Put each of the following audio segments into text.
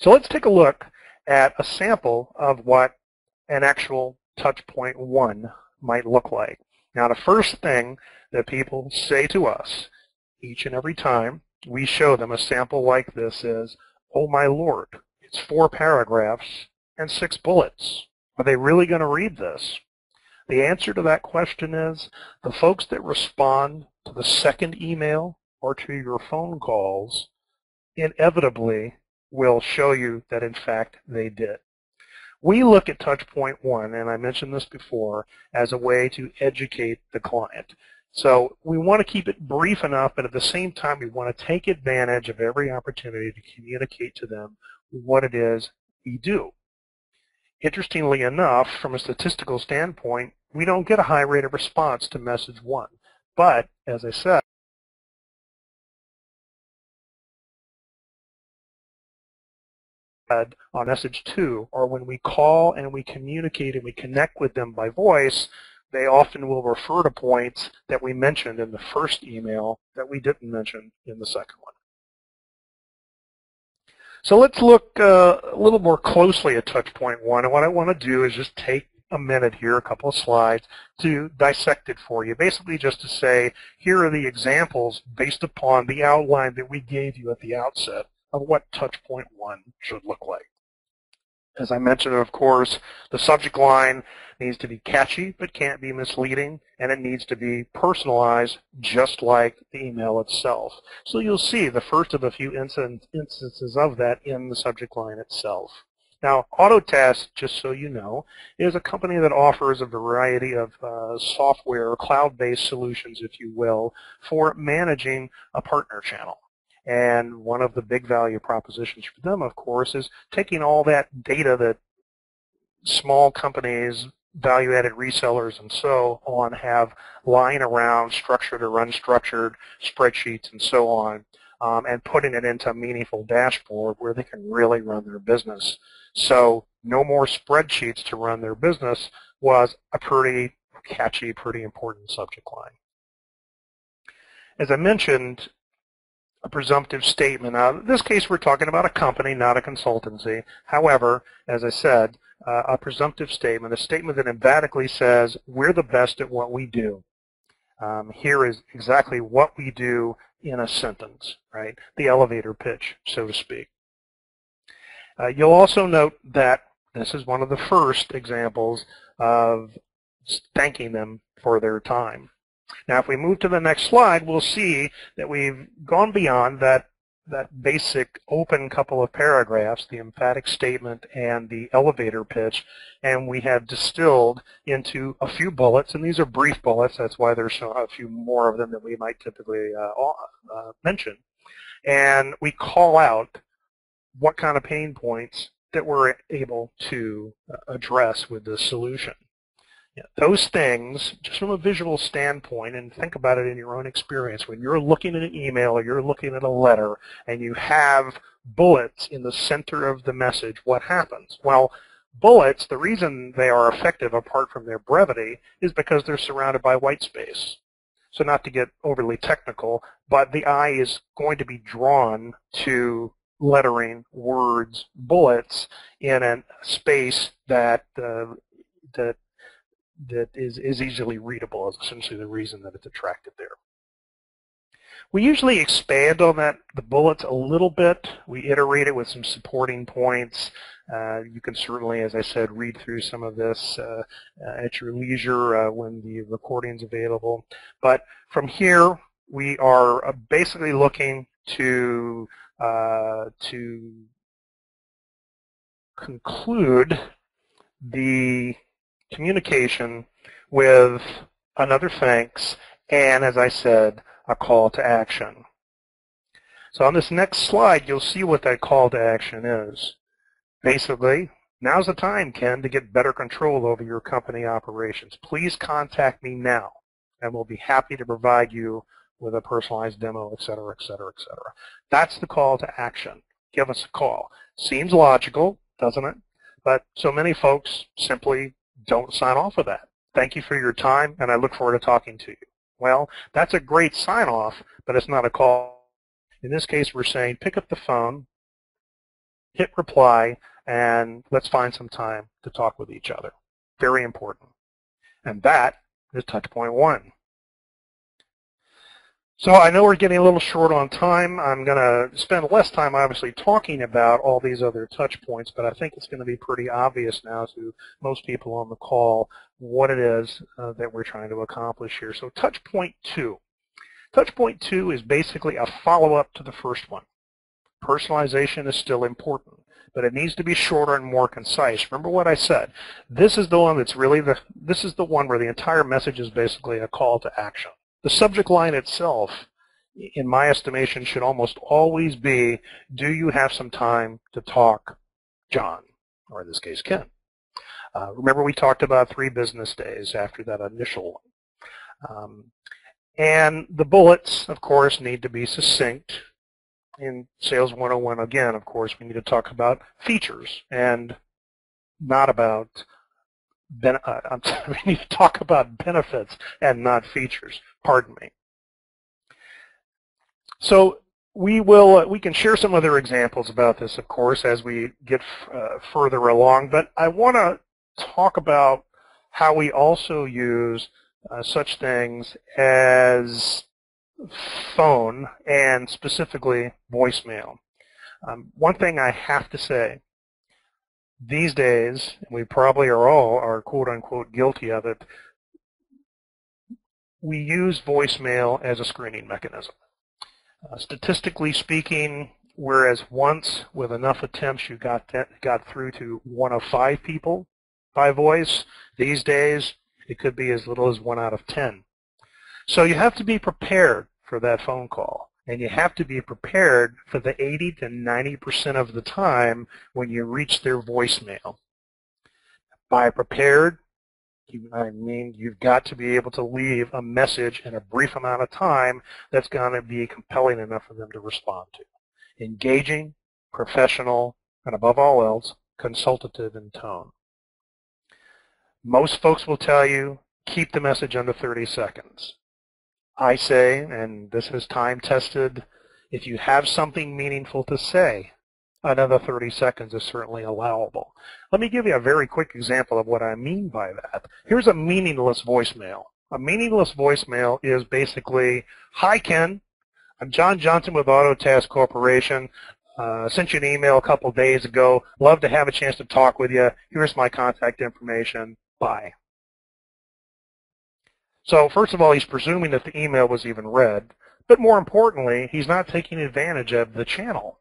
So let's take a look at a sample of what an actual touch point 1 might look like. Now, the first thing that people say to us each and every time we show them a sample like this is, "Oh my Lord, it's 4 paragraphs and 6 bullets. Are they really going to read this?" The answer to that question is the folks that respond to the second email or to your phone calls inevitably will show you that in fact they did. We look at touch point 1, and I mentioned this before, as a way to educate the client. So we want to keep it brief enough, but at the same time we want to take advantage of every opportunity to communicate to them what it is we do. Interestingly enough, from a statistical standpoint, we don't get a high rate of response to message 1. But, as I said, on message 2, or when we call and we communicate and we connect with them by voice, they often will refer to points that we mentioned in the first email that we didn't mention in the second one. So let's look a little more closely at touch point 1, and what I want to do is just take a minute here, a couple of slides, to dissect it for you. Basically just to say, here are the examples based upon the outline that we gave you at the outset of what touch point 1 should look like. As I mentioned, of course, the subject line needs to be catchy but can't be misleading, and it needs to be personalized just like the email itself. So you'll see the first of a few instances of that in the subject line itself. Now, Autotask, just so you know, is a company that offers a variety of software, cloud-based solutions, if you will, for managing a partner channel. And one of the big value propositions for them, of course, is taking all that data that small companies, value-added resellers, and so on have lying around, structured or unstructured spreadsheets and so on, and putting it into a meaningful dashboard where they can really run their business. So no more spreadsheets to run their business was a pretty catchy, pretty important subject line. As I mentioned, a presumptive statement. Now, in this case, we're talking about a company, not a consultancy. However, as I said, a presumptive statement, a statement that emphatically says, we're the best at what we do. Here is exactly what we do in a sentence, right? The elevator pitch, so to speak. You'll also note that this is one of the first examples of thanking them for their time. Now, if we move to the next slide, we'll see that we've gone beyond that basic open couple of paragraphs, the emphatic statement and the elevator pitch, and we have distilled into a few bullets, and these are brief bullets. That's why there's a few more of them than we might typically mention. And we call out what kind of pain points that we're able to address with this solution. Those things, just from a visual standpoint, and think about it in your own experience, when you're looking at an email or you're looking at a letter and you have bullets in the center of the message, what happens? Well, bullets, the reason they are effective apart from their brevity is because they're surrounded by white space. So not to get overly technical, but the eye is going to be drawn to lettering, words, bullets in a space that is easily readable, is essentially the reason that it's attracted there. We usually expand on the bullets a little bit. We iterate it with some supporting points. You can certainly, as I said, read through some of this at your leisure when the recording's available. But from here, we are basically looking to conclude the communication with another thanks and, as I said, a call to action. So on this next slide, you'll see what that call to action is. Basically, now's the time, Ken, to get better control over your company operations. Please contact me now, and we'll be happy to provide you with a personalized demo, et cetera, et cetera, et cetera. That's the call to action. Give us a call. Seems logical, doesn't it? But so many folks simply don't sign off with that. Thank you for your time, and I look forward to talking to you. Well, that's a great sign-off, but it's not a call. In this case, we're saying pick up the phone, hit reply, and let's find some time to talk with each other. Very important. And that is touch point 1. So I know we're getting a little short on time. I'm going to spend less time, obviously, talking about all these other touch points, but I think it's going to be pretty obvious now to most people on the call what it is that we're trying to accomplish here. So touch point 2. Touch point 2 is basically a follow-up to the first one. Personalization is still important, but it needs to be shorter and more concise. Remember what I said. This is the one that's really this is the one where the entire message is basically a call to action. The subject line itself, in my estimation, should almost always be, do you have some time to talk, John? Or in this case, Ken. Remember we talked about 3 business days after that initial one. And the bullets, of course, need to be succinct. In Sales 101, again, of course, we need to talk about features and not about we need to talk about benefits and not features. Pardon me. So we can share some other examples about this, of course, as we get further along. But I want to talk about how we also use such things as phone and specifically voicemail. One thing I have to say. These days, we probably are quote-unquote guilty of it, we use voicemail as a screening mechanism. Statistically speaking, whereas once with enough attempts you got through to 1 of 5 people by voice, these days it could be as little as 1 out of 10. So you have to be prepared for that phone call. And you have to be prepared for the 80 to 90% of the time when you reach their voicemail. By prepared, I mean you've got to be able to leave a message in a brief amount of time that's going to be compelling enough for them to respond to. Engaging, professional, and above all else, consultative in tone. Most folks will tell you, keep the message under 30 seconds. I say, and this is time tested, if you have something meaningful to say, another 30 seconds is certainly allowable. Let me give you a very quick example of what I mean by that. Here's a meaningless voicemail. A meaningless voicemail is basically, hi Ken, I'm John Johnson with Autotask Corporation. Sent you an email a couple days ago. Love to have a chance to talk with you. Here's my contact information. Bye. So first of all, he's presuming that the email was even read, but more importantly, he's not taking advantage of the channel.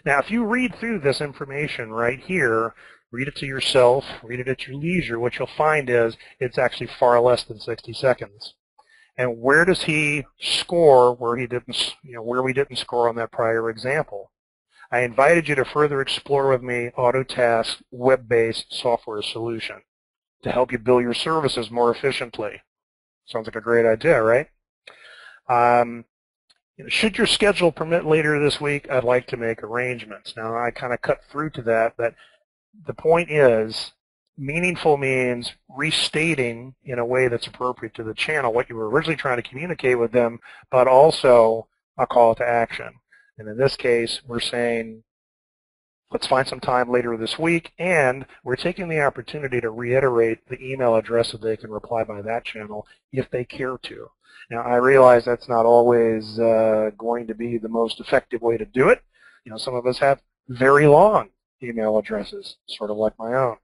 Now, if you read through this information right here, read it to yourself, read it at your leisure, what you'll find is it's actually far less than 60 seconds. And where does he score where he didn't, where we didn't score on that prior example? I invited you to further explore with me Autotask web-based software solution to help you bill your services more efficiently. Sounds like a great idea, right? Should your schedule permit later this week, I'd like to make arrangements. Now, I kind of cut through to that, but the point is, meaningful means restating in a way that's appropriate to the channel what you were originally trying to communicate with them, but also a call to action. And in this case, we're saying, let's find some time later this week, and we're taking the opportunity to reiterate the email address so they can reply by that channel if they care to. Now, I realize that's not always going to be the most effective way to do it. Some of us have very long email addresses, sort of like my own.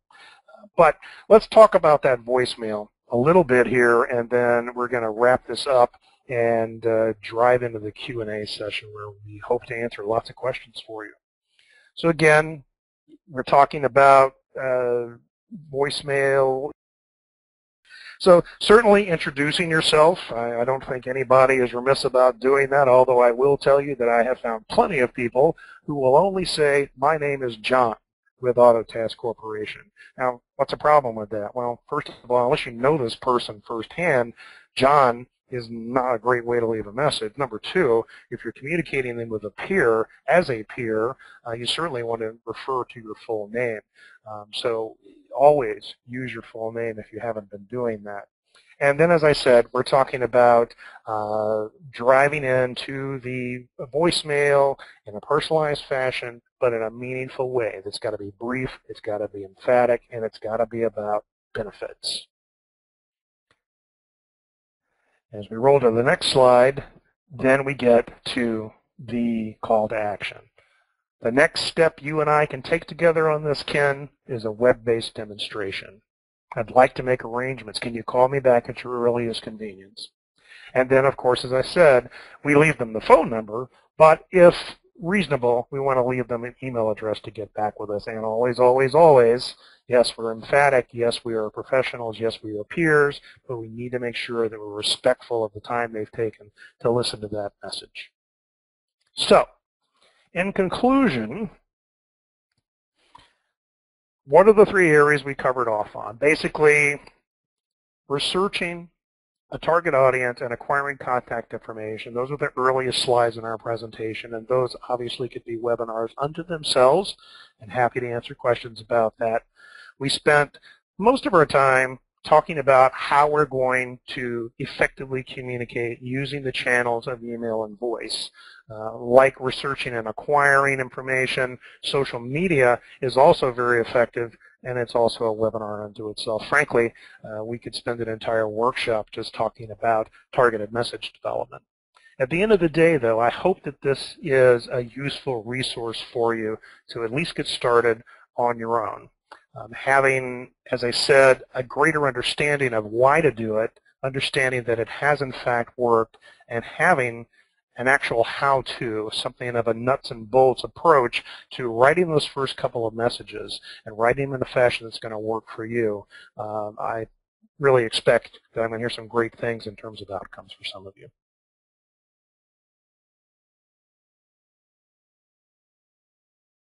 But let's talk about that voicemail a little bit here, and then we're going to wrap this up and drive into the Q&A session where we hope to answer lots of questions for you. So again, we're talking about voicemail. So certainly introducing yourself. I don't think anybody is remiss about doing that, although I will tell you that I have found plenty of people who will only say, my name is John with Autotask Corporation. Now, what's the problem with that? Well, first of all, unless you know this person firsthand, John is not a great way to leave a message. Number two, if you're communicating them with a peer, as a peer, you certainly want to refer to your full name. So always use your full name if you haven't been doing that. And then, as I said, we're talking about driving into the voicemail in a personalized fashion, but in a meaningful way. That's got to be brief, it's got to be emphatic, and it's got to be about benefits. As we roll to the next slide, then we get to the call to action. The next step you and I can take together on this, Ken, is a web-based demonstration. I'd like to make arrangements. Can you call me back at your earliest convenience? And then, of course, as I said, we leave them the phone number, but if reasonable, we want to leave them an email address to get back with us. And always, always, always, yes, we're emphatic. Yes, we are professionals. Yes, we are peers. But we need to make sure that we're respectful of the time they've taken to listen to that message. So, in conclusion, what are the three areas we covered off on? Basically, researching a target audience and acquiring contact information. Those are the earliest slides in our presentation, and those obviously could be webinars unto themselves, and happy to answer questions about that. We spent most of our time talking about how we're going to effectively communicate using the channels of email and voice. Like researching and acquiring information, social media is also very effective, and it's also a webinar unto itself. Frankly, we could spend an entire workshop just talking about targeted message development. At the end of the day, though, I hope that this is a useful resource for you to at least get started on your own. Having, as I said, a greater understanding of why to do it, understanding that it has in fact worked, and having an actual how-to, something of a nuts and bolts approach to writing those first couple of messages and writing them in a fashion that's going to work for you. I really expect that I'm going to hear some great things in terms of outcomes for some of you.